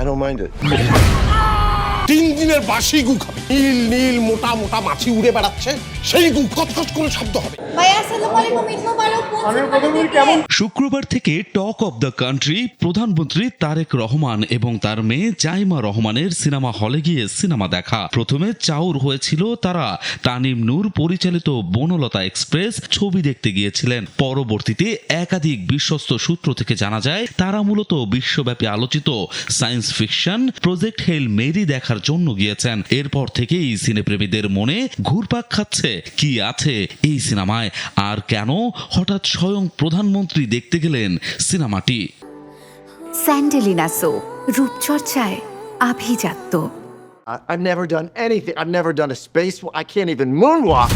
don't mind it. 3 দিনের বাসি গু খাবে। নীল নীল মোটা মোটা মাছি উড়ে বেড়াচ্ছে, সেই গু কচকচ করে শব্দ হবে। ভাই আসসালামু আলাইকুম, ঈদ মোবারক। কেমন? শুক্রবার থেকে টক অব দ্য কান্ট্রি প্রধানমন্ত্রী তারেক রহমান এবং তার মেয়ে জাইমা রহমানের সিনেমা হলে গিয়ে সিনেমা দেখা। প্রথমে চাউর হয়েছিল তারা তানিম নূর পরিচালিত বনলতা এক্সপ্রেস ছবি দেখতে গিয়েছিলেন। পরবর্তীতে একাধিক বিশ্বস্ত সূত্র থেকে জানা যায় তারা মূলত বিশ্বব্যাপী আলোচিত সায়েন্স ফিকশন প্রজেক্ট হেল মেরি দেখার জন্য গিয়েছেন। এরপর থেকেই সিনেপ্রেমীদের মনে ঘুরপাক খাচ্ছে কি আছে এই সিনেমায়, আর কেন হঠাৎ স্বয়ং প্রধানমন্ত্রী দেখতে গেলেন সিনেমাটি। স্যান্ডেলিনা সো রূপচর্চায় আভিজাত্য। I've never done anything. I've never done a space. I can't even moonwalk.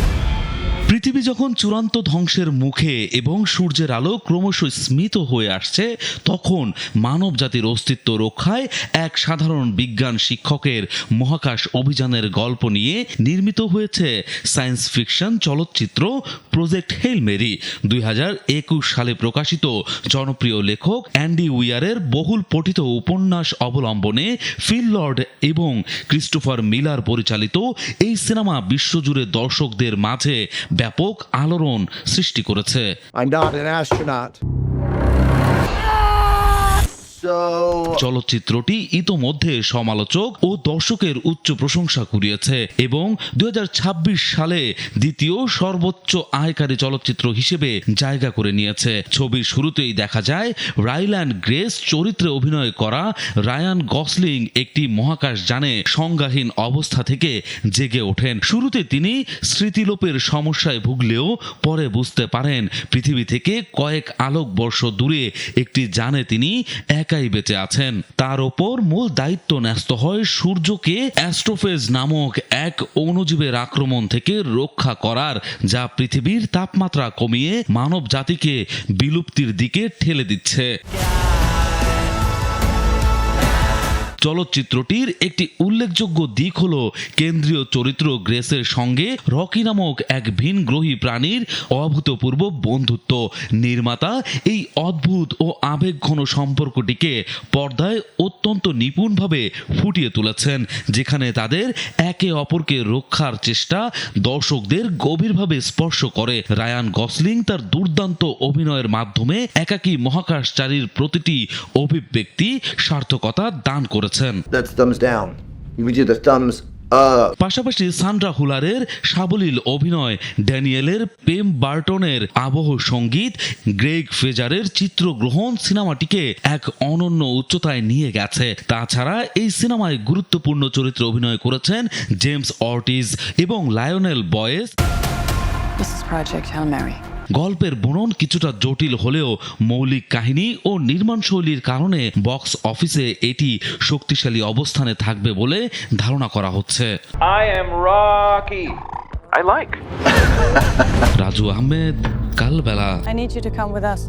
পৃথিবী যখন চূড়ান্ত ধ্বংসের মুখে এবং সূর্যের আলো ক্রমশ স্মিত হয়ে আসছে, তখন মানব জাতির অস্তিত্ব রক্ষায় এক সাধারণ বিজ্ঞান শিক্ষকের মহাকাশ অভিযানের গল্প নিয়ে নির্মিত হয়েছে সায়েন্স ফিকশন চলচ্চিত্র প্রজেক্ট হেল মেরি। 2021 সালে প্রকাশিত জনপ্রিয় লেখক অ্যান্ডি উইয়ারের বহুল পঠিত উপন্যাস অবলম্বনে ফিল লর্ড এবং ক্রিস্টোফার মিলার পরিচালিত এই সিনেমা বিশ্বজুড়ে দর্শকদের মাঝে ব্যাপক আলোড়ন সৃষ্টি করেছে। I'm not an astronaut. চলচ্চিত্রটি ইতোমধ্যে সমালোচক ও দর্শকের উচ্চ প্রশংসা কুড়িয়েছে এবং 2026 সালে দ্বিতীয় সর্বোচ্চ আয়কারী চলচ্চিত্র হিসেবে জায়গা করে নিয়েছে। ছবির শুরুতেই দেখা যায় রাইল্যান্ড গ্রেস চরিত্রে অভিনয় করা রায়ান গসলিং একটি মহাকাশযানে সংজ্ঞাহীন অবস্থা থেকে জেগে ওঠেন। শুরুতে তিনি স্মৃতিলোপের সমস্যায় ভুগলেও পরে বুঝতে পারেন পৃথিবী থেকে কয়েক আলোকবর্ষ দূরে একটি যানে তিনি একাই বেঁচে আছেন। তার ওপর মূল দায়িত্ব ন্যস্ত হয় সূর্যকে অ্যাস্ট্রোফেজ নামক এক অণুজীবের আক্রমণ থেকে রক্ষা করার, যা পৃথিবীর তাপমাত্রা কমিয়ে মানব জাতিকে বিলুপ্তির দিকে ঠেলে দিচ্ছে। চলচ্চিত্রটির একটি উল্লেখযোগ্য দিক হল কেন্দ্রীয় চরিত্র গ্রেসের সঙ্গে রকি নামক এক ভিনগ্রহী প্রাণীর অভূতপূর্ব বন্ধুত্ব। নির্মাতা এই অদ্ভুত ও আবেগঘন সম্পর্কটিকে পর্দায় অত্যন্ত নিপুণভাবে ফুটিয়ে তুলেছেন, যেখানে তাদের একে অপরকে রক্ষার চেষ্টা দর্শকদের গভীরভাবে স্পর্শ করে। রায়ান গসলিং তার দুর্দান্ত অভিনয়ের মাধ্যমে একাকী মহাকাশচারীর প্রতিটি অভিব্যক্তি সার্থকতা দান করেছেন। That's thumbs down. We do the thumbs up. পাশাপাশি সান্ড্রা হুলারের সাবলীল অভিনয়, ড্যানিয়েলের পেম বার্টনের আবহ সঙ্গীত, গ্রেগ ফ্রেজারের চিত্রগ্রহণ সিনেমাটিকে এক অনন্য উচ্চতায় নিয়ে গেছে। তাছাড়া এই সিনেমায় গুরুত্বপূর্ণ চরিত্রে অভিনয় করেছেন জেমস অর্টিজ এবং লায়নেল বয়েস। This is Project Hail Mary. গল্পের বুনন কিছুটা জটিল হলেও মৌলিক কাহিনী ও নির্মাণশৈলীর কারণে বক্স অফিসে এটি শক্তিশালী অবস্থানে থাকবে বলে ধারণা করা হচ্ছে। I am Rocky. I like. Raju Ahmed, Kalbela. I need you to come with us.